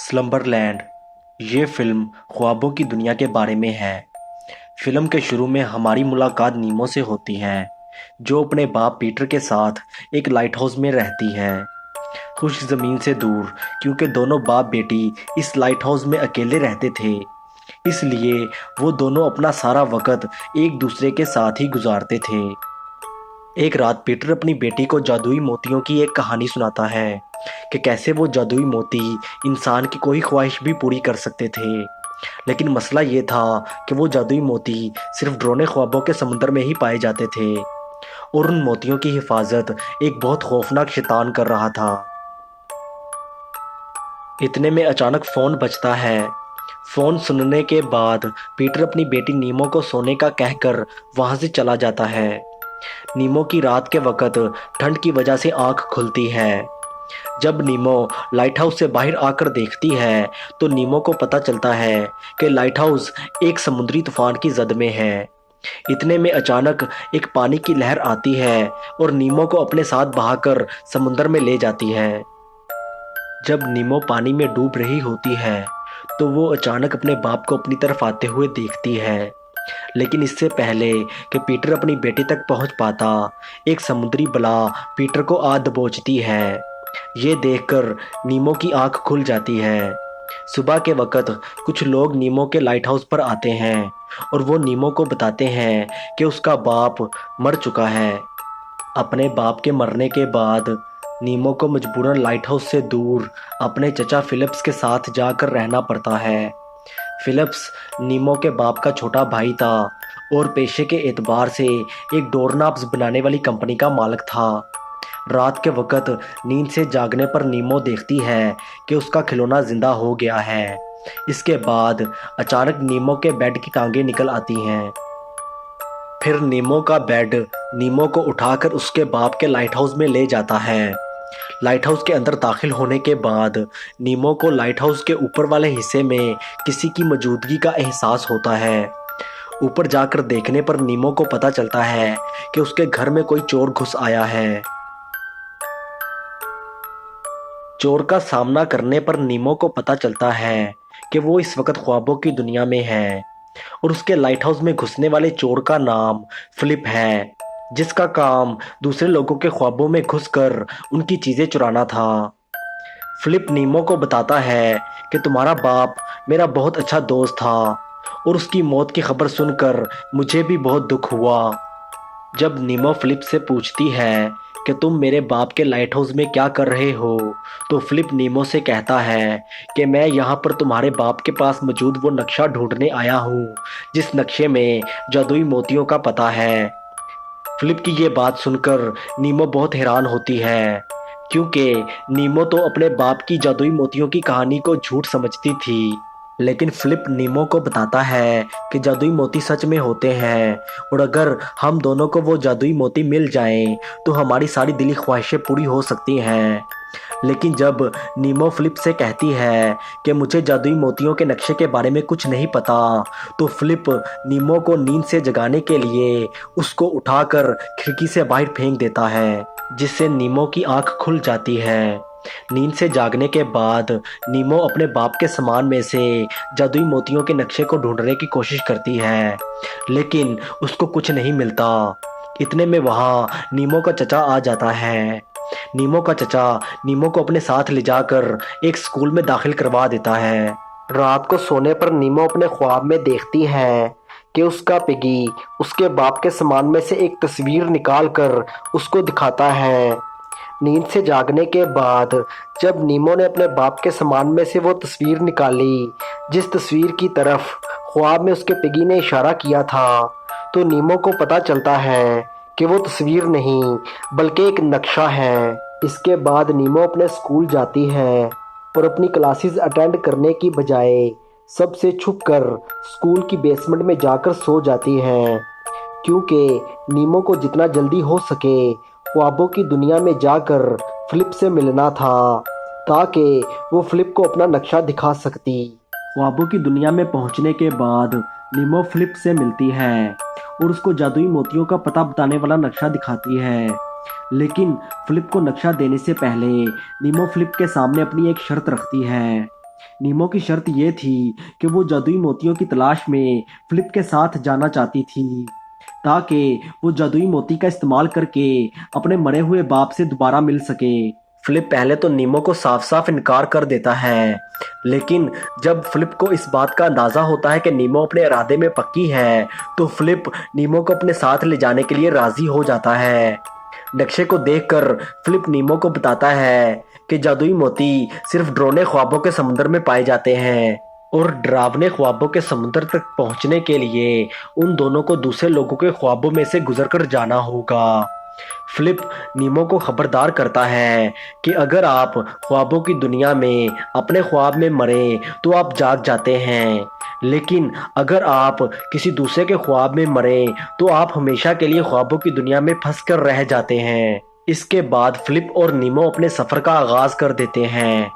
स्लम्बरलैंड ये फ़िल्म ख्वाबों की दुनिया के बारे में है। फ़िल्म के शुरू में हमारी मुलाकात नीमो से होती है, जो अपने बाप पीटर के साथ एक लाइटहाउस में रहती है, खुश ज़मीन से दूर, क्योंकि दोनों बाप बेटी इस लाइटहाउस में अकेले रहते थे। इसलिए वो दोनों अपना सारा वक़्त एक दूसरे के साथ ही गुजारते थे। एक रात पीटर अपनी बेटी को जादुई मोतियों की एक कहानी सुनाता है कि कैसे वो जादुई मोती इंसान की कोई ख्वाहिश भी पूरी कर सकते थे। लेकिन मसला ये था कि वो जादुई मोती सिर्फ डरावने ख्वाबों के समुंदर में ही पाए जाते थे और उन मोतियों की हिफाजत एक बहुत खौफनाक शैतान कर रहा था। इतने में अचानक फ़ोन बजता है। फ़ोन सुनने के बाद पीटर अपनी बेटी नीमो को सोने का कहकर वहाँ से चला जाता है। नीमो की रात के वक़्त ठंड की वजह से आँख खुलती है। जब नीमो लाइटहाउस से बाहर आकर देखती है तो नीमो को पता चलता है कि लाइटहाउस एक समुद्री तूफान की जद में है। इतने में अचानक एक पानी की लहर आती है और नीमो को अपने साथ बहाकर समुंदर में ले जाती है। जब नीमो पानी में डूब रही होती है तो वो अचानक अपने बाप को अपनी तरफ आते हुए देखती है। लेकिन इससे पहले कि पीटर अपनी बेटी तक पहुंच पाता, एक समुद्री बला पीटर को आ दबोचती है। ये देखकर नीमो की आंख खुल जाती है। सुबह के वक़्त कुछ लोग नीमो के लाइटहाउस पर आते हैं और वो नीमो को बताते हैं कि उसका बाप मर चुका है। अपने बाप के मरने के बाद नीमो को मजबूरन लाइटहाउस से दूर अपने चचा फिलिप्स के साथ जाकर रहना पड़ता है। फिलिप्स नीमो के बाप का छोटा भाई था और पेशे के एतबार से एक डोरनाप्स बनाने वाली कंपनी का मालिक था। रात के वक़्त नींद से जागने पर नीमो देखती है कि उसका खिलौना जिंदा हो गया है। इसके बाद अचानक नीमो के बेड की टांगें निकल आती हैं। फिर नीमो का बेड नीमो को उठाकर उसके बाप के लाइटहाउस में ले जाता है। लाइटहाउस के अंदर दाखिल होने के बाद नीमो को लाइटहाउस के ऊपर वाले हिस्से में किसी की मौजूदगी का एहसास होता है। ऊपर जाकर देखने पर नीमो को पता चलता है कि उसके घर में कोई चोर घुस आया है। चोर का सामना करने पर नीमो को पता चलता है कि वो इस वक्त ख्वाबों की दुनिया में है और उसके लाइटहाउस में घुसने वाले चोर का नाम फिलिप है, जिसका काम दूसरे लोगों के ख्वाबों में घुसकर उनकी चीज़ें चुराना था। फिलिप नीमो को बताता है कि तुम्हारा बाप मेरा बहुत अच्छा दोस्त था और उसकी मौत की खबर सुनकर मुझे भी बहुत दुख हुआ। जब नीमो फिलिप से पूछती है कि तुम मेरे बाप के लाइटहाउस में क्या कर रहे हो, तो फिलिप नीमो से कहता है कि मैं यहाँ पर तुम्हारे बाप के पास मौजूद वो नक्शा ढूंढने आया हूँ जिस नक्शे में जादुई मोतियों का पता है। फिलिप की ये बात सुनकर नीमो बहुत हैरान होती है, क्योंकि नीमो तो अपने बाप की जादुई मोतियों की कहानी को झूठ समझती थी। लेकिन फिलिप नीमो को बताता है कि जादुई मोती सच में होते हैं और अगर हम दोनों को वो जादुई मोती मिल जाएं तो हमारी सारी दिली ख्वाहिशें पूरी हो सकती हैं। लेकिन जब नीमो फिलिप से कहती है कि मुझे जादुई मोतियों के नक्शे के बारे में कुछ नहीं पता, तो फिलिप नीमो को नींद से जगाने के लिए उसको उठाकर खिड़की से बाहर फेंक देता है, जिससे नीमो की आंख खुल जाती है। नींद से जागने के बाद नीमो अपने बाप के सामान में से जादुई मोतियों के नक्शे को ढूंढने की कोशिश करती है, लेकिन उसको कुछ नहीं मिलता। इतने में वहाँ नीमो का चचा आ जाता है। नीमो का चचा नीमो को अपने साथ ले जाकर एक स्कूल में दाखिल करवा देता है। रात को सोने पर नीमो अपने ख्वाब में देखती है कि उसका पिगी उसके बाप के सामान में से एक तस्वीर निकाल कर उसको दिखाता है। नींद से जागने के बाद जब नीमो ने अपने बाप के सामान में से वो तस्वीर निकाली जिस तस्वीर की तरफ ख्वाब में उसके पिगी ने इशारा किया था, तो नीमो को पता चलता है कि वो तस्वीर नहीं बल्कि एक नक्शा है। इसके बाद नीमो अपने स्कूल जाती है और अपनी क्लासेस अटेंड करने की बजाय सबसे छुपकर स्कूल की बेसमेंट में जाकर सो जाती है, क्योंकि नीमो को जितना जल्दी हो सके ख्वाबों की दुनिया में जाकर फिलिप से मिलना था, ताकि वो फिलिप को अपना नक्शा दिखा सकती। ख्वाबों की दुनिया में पहुंचने के बाद नीमो फिलिप से मिलती है और उसको जादुई मोतियों का पता बताने वाला नक्शा दिखाती है। लेकिन फिलिप को नक्शा देने से पहले नीमो फिलिप के सामने अपनी एक शर्त रखती है। नीमो की शर्त ये थी कि वो जादुई मोतियों की तलाश में फिलिप के साथ जाना चाहती थी, ताकि वो जादुई मोती का इस्तेमाल करके अपने मरे हुए बाप से दोबारा मिल सके। फिलिप पहले तो नीमो को साफ साफ इनकार कर देता है, लेकिन जब फिलिप को इस बात का अंदाज़ा होता है कि नीमो अपने इरादे में पक्की है, तो फिलिप नीमो को अपने साथ ले जाने के लिए राज़ी हो जाता है। नक्शे को देखकर फिलिप नीमो को बताता है कि जादुई मोती सिर्फ डरावने ख्वाबों के समुद्र में पाए जाते हैं, और डरावने ख्वाबों के समुद्र तक पहुंचने के लिए उन दोनों को दूसरे लोगों के ख्वाबों में से गुजरकर जाना होगा। फिलिप नीमो को खबरदार करता है कि अगर आप ख्वाबों की दुनिया में अपने ख्वाब में मरे तो आप जाग जाते हैं, लेकिन अगर आप किसी दूसरे के ख्वाब में मरे तो आप हमेशा के लिए ख्वाबों की दुनिया में फंस कर रह जाते हैं। इसके बाद फिलिप और नीमो अपने सफ़र का आगाज़ कर देते हैं।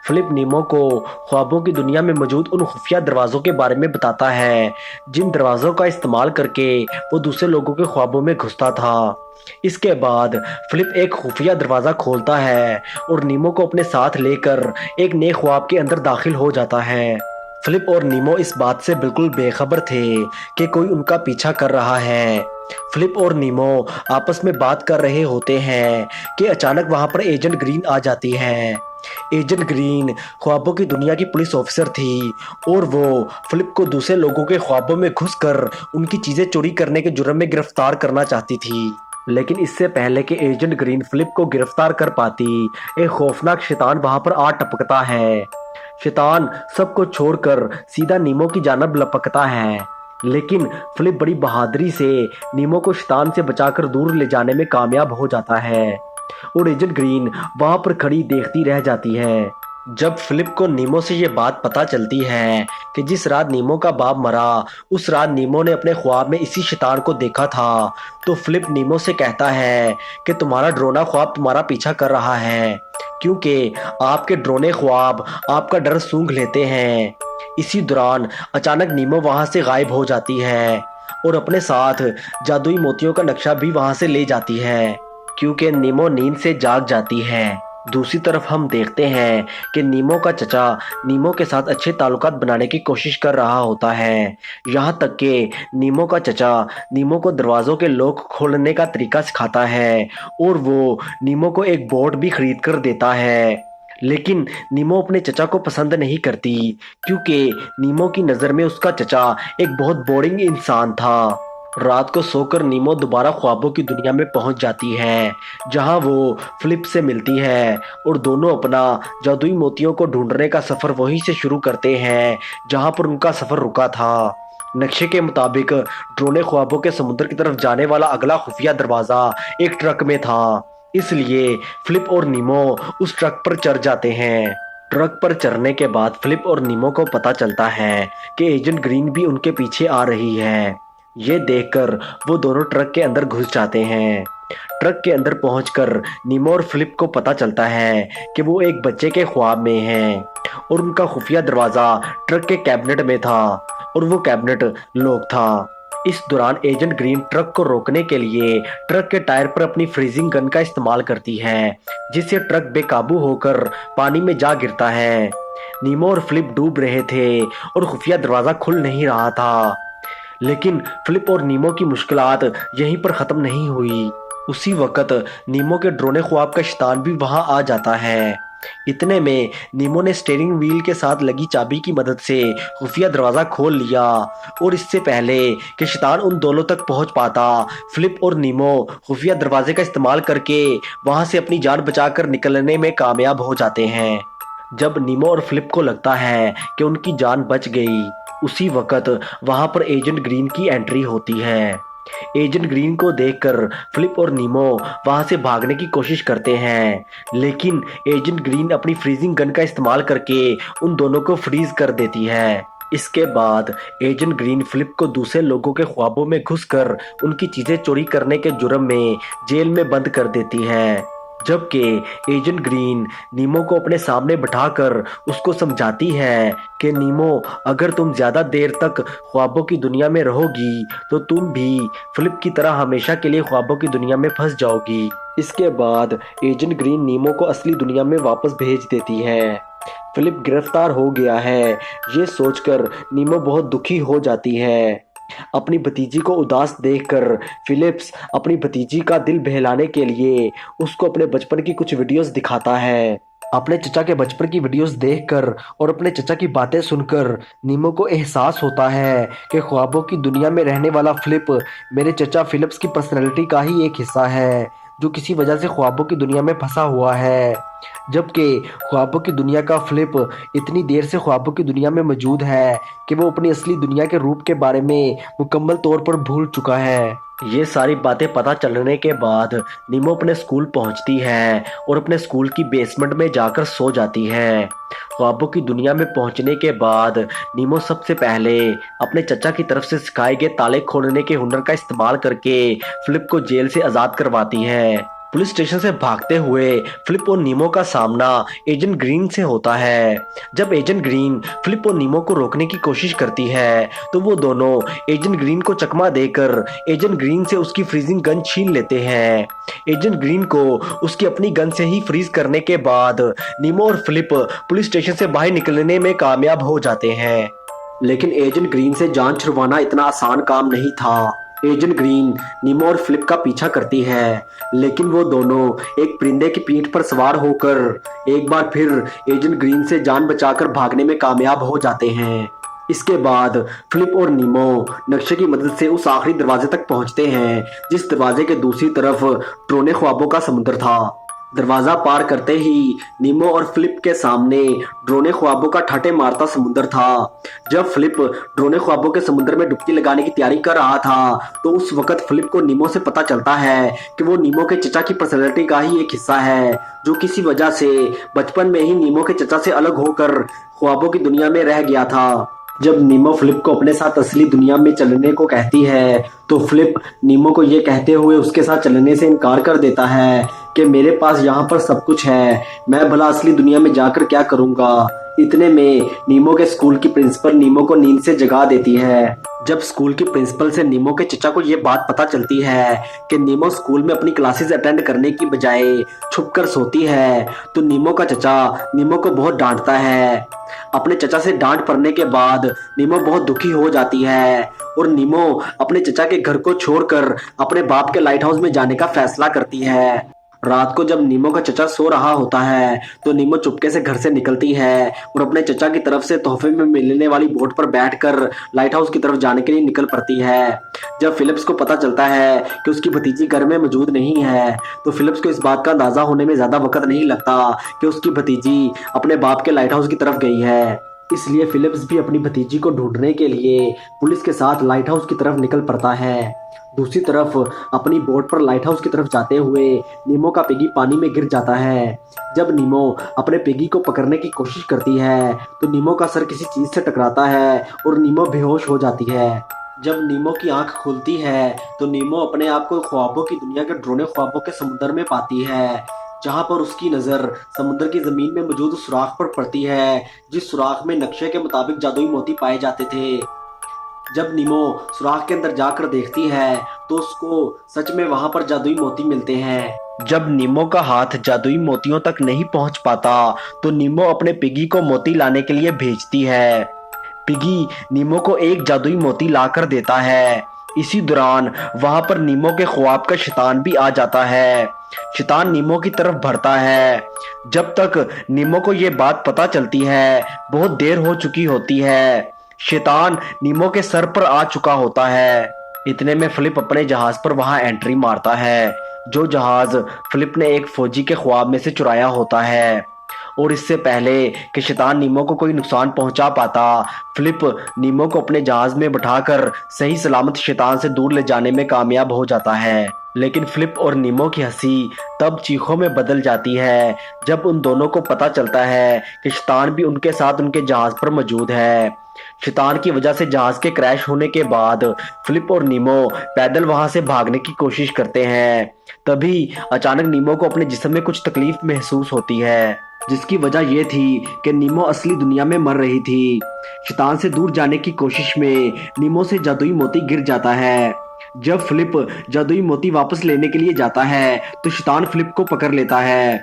फिलिप नीमो को ख्वाबों की दुनिया में मौजूद उन खुफिया दरवाज़ों के बारे में बताता है जिन दरवाज़ों का इस्तेमाल करके वो दूसरे लोगों के ख्वाबों में घुसता था। इसके बाद फिलिप एक खुफिया दरवाज़ा खोलता है और नीमो को अपने साथ लेकर एक नए ख्वाब के अंदर दाखिल हो जाता है। फिलिप और नीमो इस बात से बिल्कुल बेखबर थे कि कोई उनका पीछा कर रहा है। फिलिप और नीमो आपस में बात कर रहे होते हैं कि अचानक वहां पर एजेंट ग्रीन आ जाती है। एजेंट ग्रीन ख्वाबों की दुनिया की पुलिस ऑफिसर थी और वो फिलिप को दूसरे लोगों के ख्वाबों में घुसकर उनकी चीजें चोरी करने के जुर्म में गिरफ्तार करना चाहती थी। लेकिन इससे पहले कि एजेंट ग्रीन फिलिप को गिरफ्तार कर पाती, एक खौफनाक शैतान वहां पर आ टपकता है। शैतान सबको छोड़कर सीधा नीमो की जानब लपकता है, लेकिन फिलिप बड़ी बहादुरी से नीमो को शैतान से बचाकर दूर ले जाने में कामयाब हो जाता है और एजेंट ग्रीन वहां पर खड़ी देखती रह जाती है। जब फिलिप को नीमो से ये बात पता चलती है कि जिस रात नीमो का बाप मरा उस रात नीमो ने अपने ख्वाब में इसी शैतान को देखा था, तो फिलिप नीमो से कहता है कि तुम्हारा डरोना ख्वाब तुम्हारा पीछा कर रहा है, क्योंकि आपके डरोने ख्वाब आपका डर सूंघ लेते हैं। इसी दौरान अचानक नीमो वहां से गायब हो जाती है और अपने साथ जादुई मोतियों का नक्शा भी वहां से ले जाती है, क्योंकि नीमो नींद से जाग जाती है। दूसरी तरफ हम देखते हैं कि नीमो का चचा नीमो के साथ अच्छे ताल्लुकात बनाने की कोशिश कर रहा होता है, यहाँ तक कि नीमो का चचा नीमो को दरवाज़ों के लॉक खोलने का तरीका सिखाता है और वो नीमो को एक बोर्ड भी खरीद कर देता है। लेकिन नीमो अपने चचा को पसंद नहीं करती, क्योंकि नीमो की नज़र में उसका चचा एक बहुत बोरिंग इंसान था। रात को सोकर नीमो दोबारा ख्वाबों की दुनिया में पहुंच जाती है, जहां वो फिलिप से मिलती है और दोनों अपना जादुई मोतियों को ढूंढने का सफ़र वहीं से शुरू करते हैं जहां पर उनका सफ़र रुका था। नक्शे के मुताबिक ड्रोने ख्वाबों के समुद्र की तरफ जाने वाला अगला खुफिया दरवाज़ा एक ट्रक में था, इसलिए फिलिप और नीमो उस ट्रक पर चढ़ जाते हैं। ट्रक पर चढ़ने के बाद फिलिप और नीमो को पता चलता है कि एजेंट ग्रीन भी उनके पीछे आ रही है। ये देखकर वो दोनों ट्रक के अंदर घुस जाते हैं। ट्रक के अंदर पहुंचकर नीमो और फिलिप को पता चलता है कि वो एक बच्चे के ख्वाब में हैं और उनका खुफिया दरवाज़ा ट्रक के कैबिनेट में था और वो कैबिनेट लॉक था। इस दौरान एजेंट ग्रीन ट्रक को रोकने के लिए ट्रक के टायर पर अपनी फ्रीजिंग गन का इस्तेमाल करती है, जिससे ट्रक बेकाबू होकर पानी में जा गिरता है। नीमो और फिलिप डूब रहे थे और खुफिया दरवाज़ा खुल नहीं रहा था, लेकिन फिलिप और नीमो की मुश्किलात यहीं पर ख़त्म नहीं हुई। उसी वक्त नीमो के ड्रोने ख्वाब का शैतान भी वहां आ जाता है। इतने में नीमो ने स्टीयरिंग व्हील के साथ लगी चाबी की मदद से खुफिया दरवाज़ा खोल लिया और इससे पहले कि शैतान उन दोनों तक पहुंच पाता, फिलिप और नीमो खुफिया दरवाजे का इस्तेमाल करके वहां से अपनी जान बचाकर निकलने में कामयाब हो जाते हैं। जब नीमो और फिलिप को लगता है कि उनकी जान बच गई, उसी वक्त वहां पर एजेंट ग्रीन की एंट्री होती है। एजेंट ग्रीन को देखकर फिलिप और नीमो वहां से भागने की कोशिश करते हैं, लेकिन एजेंट ग्रीन अपनी फ्रीजिंग गन का इस्तेमाल करके उन दोनों को फ्रीज कर देती है। इसके बाद एजेंट ग्रीन फिलिप को दूसरे लोगों के ख्वाबों में घुसकर उनकी चीजें चोरी करने के जुर्म में जेल में बंद कर देती है। जबकि एजेंट ग्रीन नीमो को अपने सामने बिठाकर उसको समझाती है कि नीमो, अगर तुम ज्यादा देर तक ख्वाबों की दुनिया में रहोगी तो तुम भी फिलिप की तरह हमेशा के लिए ख्वाबों की दुनिया में फंस जाओगी। इसके बाद एजेंट ग्रीन नीमो को असली दुनिया में वापस भेज देती है। फिलिप गिरफ्तार हो गया है, ये सोचकर नीमो बहुत दुखी हो जाती है। अपनी भतीजी को उदास देखकर फिलिप्स अपनी भतीजी का दिल बहलाने के लिए उसको अपने बचपन की कुछ वीडियोस दिखाता है। अपने चचा के बचपन की वीडियोस देखकर और अपने चचा की बातें सुनकर नीमो को एहसास होता है कि ख्वाबों की दुनिया में रहने वाला फिलिप मेरे चचा फिलिप्स की पर्सनैलिटी का ही एक हिस्सा है, जो किसी वजह से ख्वाबों की दुनिया में फंसा हुआ है। जबकि ख्वाबों की दुनिया का फिलिप इतनी देर से ख्वाबों की दुनिया में मौजूद है कि वो अपनी असली दुनिया के रूप के बारे में मुकम्मल तौर पर भूल चुका है। ये सारी बातें पता चलने के बाद नीमो अपने स्कूल पहुंचती है और अपने स्कूल की बेसमेंट में जाकर सो जाती है। ख्वाबों की दुनिया में पहुंचने के बाद नीमो सबसे पहले अपने चचा की तरफ से सिखाए गए ताले खोलने के हुनर का इस्तेमाल करके फिलिप को जेल से आज़ाद करवाती है। पुलिस स्टेशन से भागते हुए फिलिप और नीमो का सामना एजेंट ग्रीन से होता है। जब एजेंट ग्रीन फिलिप और नीमो को रोकने की कोशिश करती है तो वो दोनों एजेंट ग्रीन को चकमा देकर एजेंट ग्रीन से उसकी फ्रीजिंग गन छीन लेते हैं। एजेंट ग्रीन को उसकी अपनी गन से ही फ्रीज करने के बाद नीमो और फिलिप पुलिस स्टेशन से बाहर निकलने में कामयाब हो जाते हैं। लेकिन एजेंट ग्रीन से जान छुड़वाना इतना आसान काम नहीं था। एजेंट ग्रीन नीमो और फिलिप का पीछा करती है, लेकिन वो दोनों एक परिंदे की पीठ पर सवार होकर एक बार फिर एजेंट ग्रीन से जान बचाकर भागने में कामयाब हो जाते हैं। इसके बाद फिलिप और नीमो नक्शे की मदद से उस आखिरी दरवाजे तक पहुंचते हैं जिस दरवाजे के दूसरी तरफ ड्रोने ख्वाबों का समुद्र था। दरवाजा पार करते ही नीमो और फिलिप के सामने ड्रोने ख्वाबों का ठाटे मारता समुद्र था। जब फिलिप ड्रोने ख्वाबों के समुद्र में डुबकी लगाने की तैयारी कर रहा था तो उस वक्त फिलिप को नीमो से पता चलता है कि वो नीमो के चचा की पर्सनैलिटी का ही एक हिस्सा है, जो किसी वजह से बचपन में ही नीमो के चचा से अलग होकर ख्वाबों की दुनिया में रह गया था। जब नीमो फिलिप को अपने साथ असली दुनिया में चलने को कहती है तो फिलिप नीमो को ये कहते हुए उसके साथ चलने से इनकार कर देता है कि मेरे पास यहाँ पर सब कुछ है, मैं भला असली दुनिया में जाकर क्या करूँगा। इतने में नीमो के स्कूल की प्रिंसिपल नीमो को नींद से जगा देती है। जब स्कूल की प्रिंसिपल से नीमो के चचा को ये बात पता चलती है कि नीमो स्कूल में अपनी क्लासेस अटेंड करने की बजाय छुपकर सोती है तो नीमो का चचा नीमो को बहुत डांटता है। अपने चचा से डांट पड़ने के बाद नीमो बहुत दुखी हो जाती है और नीमो अपने चचा के घर को छोड़कर अपने बाप के लाइट हाउस में जाने का फैसला करती है। रात को जब नीमो का चचा सो रहा होता है तो नीमो चुपके से घर से निकलती है और अपने चचा की तरफ से तोहफे में मिलने वाली बोट पर बैठकर लाइट हाउस की तरफ जाने के लिए निकल पड़ती है। जब फिलिप्स को पता चलता है कि उसकी भतीजी घर में मौजूद नहीं है तो फिलिप्स को इस बात का अंदाजा होने में ज्यादा वक्त नहीं लगता कि उसकी भतीजी अपने बाप के लाइट हाउस की तरफ गई है। इसलिए फिलिप्स भी अपनी भतीजी को ढूंढने के लिए पुलिस के साथ लाइट हाउस की तरफ निकल पड़ता है। दूसरी तरफ अपनी बोट पर लाइट हाउस की तरफ जाते हुए नीमो का पिगी पानी में गिर जाता है। जब नीमो अपने पिगी को पकड़ने की कोशिश करती है तो नीमो का सर किसी चीज से टकराता है और नीमो बेहोश हो जाती है। जब नीमो की आंख खुलती है तो नीमो अपने आप को ख्वाबों की दुनिया के ड्रोने ख्वाबों के समुद्र में पाती है, जहां पर उसकी नजर समुद्र की जमीन में मौजूद सुराख पर पड़ती है, जिस सुराख में नक्शे के मुताबिक जादुई मोती पाए जाते थे। जब नीमो सुराख के अंदर जाकर देखती है तो उसको सच में वहां पर जादुई मोती मिलते हैं। जब नीमो का हाथ जादुई मोतियों तक नहीं पहुंच पाता तो नीमो अपने पिगी को मोती लाने के लिए भेजती है। पिगी नीमो को एक जादुई मोती लाकर देता है। इसी दौरान वहां पर नीमो के ख्वाब का शैतान भी आ जाता है। शैतान नीमो की तरफ बढ़ता है। जब तक नीमो को ये बात पता चलती है बहुत देर हो चुकी होती है। शैतान नीमो के सर पर आ चुका होता है। इतने में फिलिप अपने जहाज पर वहां एंट्री मारता है, जो जहाज फिलिप ने एक फौजी के ख्वाब में से चुराया होता है। और इससे पहले कि शैतान नीमो को कोई नुकसान पहुंचा पाता, फिलिप नीमो को अपने जहाज में बैठाकर सही सलामत शैतान से दूर ले जाने में कामयाब हो जाता है। लेकिन फिलिप और नीमो की हंसी तब चीखों में बदल जाती है जब उन दोनों को पता चलता है कि शैतान भी उनके साथ उनके जहाज पर मौजूद है। शैतान की वजह से जहाज के क्रैश होने के बाद फिलिप और नीमो पैदल वहां से भागने की कोशिश करते हैं। तभी अचानक नीमो को अपने जिस्म में कुछ तकलीफ महसूस होती है, जिसकी वजह यह थी कि नीमो असली दुनिया में मर रही थी। शैतान से दूर जाने की कोशिश में नीमो से जादुई मोती गिर जाता है। जब फिलिप जादुई मोती वापस लेने के लिए जाता है तो शैतान फिलिप को पकड़ लेता है।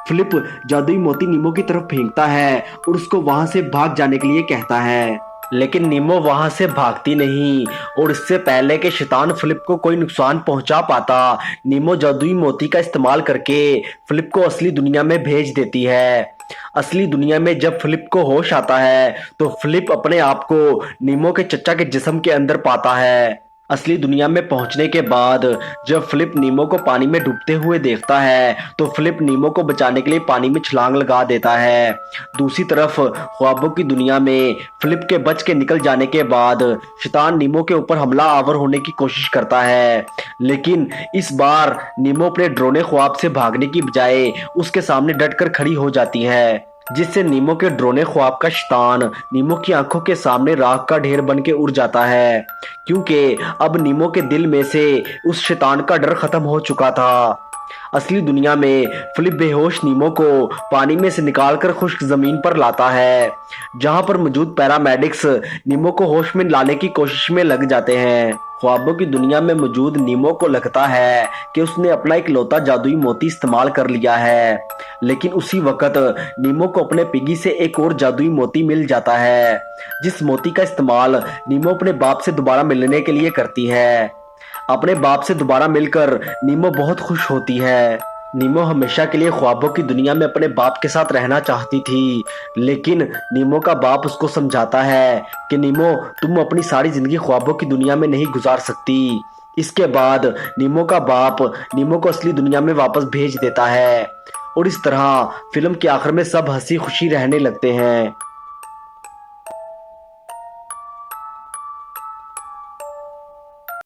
फिलिप जादुई मोती नीमो की तरफ फेंकता है और उसको वहां से भाग जाने के लिए कहता है, लेकिन नीमो वहां से भागती नहीं और इससे पहले कि शैतान फिलिप को कोई नुकसान पहुंचा पाता, नीमो जादुई मोती का इस्तेमाल करके फिलिप को असली दुनिया में भेज देती है। असली दुनिया में जब फिलिप को होश आता है तो फिलिप अपने आप को नीमो के चचा के जिस्म के अंदर पाता है। असली दुनिया में पहुंचने के बाद जब फिलिप नीमो को पानी में डूबते हुए देखता है तो फिलिप नीमो को बचाने के लिए पानी में छलांग लगा देता है। दूसरी तरफ ख्वाबों की दुनिया में फिलिप के बच के निकल जाने के बाद शैतान नीमो के ऊपर हमला आवर होने की कोशिश करता है, लेकिन इस बार नीमो अपने ड्रोने ख्वाब से भागने की बजाय उसके सामने डटकर खड़ी हो जाती है, जिससे नीमो के ड्रोने ख्वाब का शैतान नीमो की आंखों के सामने राख का ढेर बन के उड़ जाता है, क्योंकि अब नीमो के दिल में से उस शैतान का डर खत्म हो चुका था। असली दुनिया में फिलिप बेहोश नीमो को पानी में से निकालकर खुश्क जमीन पर लाता है, जहां पर मौजूद पैरामेडिक्स नीमो को होश में लाने की कोशिश में लग जाते हैं। ख्वाबों की दुनिया में मौजूद नीमो को लगता है कि उसने अपना इकलौता जादुई मोती इस्तेमाल कर लिया है, लेकिन उसी वक्त नीमो को अपने पिगी से एक और जादुई मोती मिल जाता है, जिस मोती का इस्तेमाल नीमो अपने बाप से दोबारा मिलने के लिए करती है। अपने बाप से दोबारा मिलकर नीमो बहुत खुश होती है। नीमो हमेशा के लिए ख्वाबों की दुनिया में अपने बाप के साथ रहना चाहती थी, लेकिन नीमो का बाप उसको समझाता है कि नीमो, तुम अपनी सारी जिंदगी ख्वाबों की दुनिया में नहीं गुजार सकती। इसके बाद नीमो का बाप नीमो को असली दुनिया में वापस भेज देता है और इस तरह फिल्म के आखिर में सब हंसी खुशी रहने लगते हैं।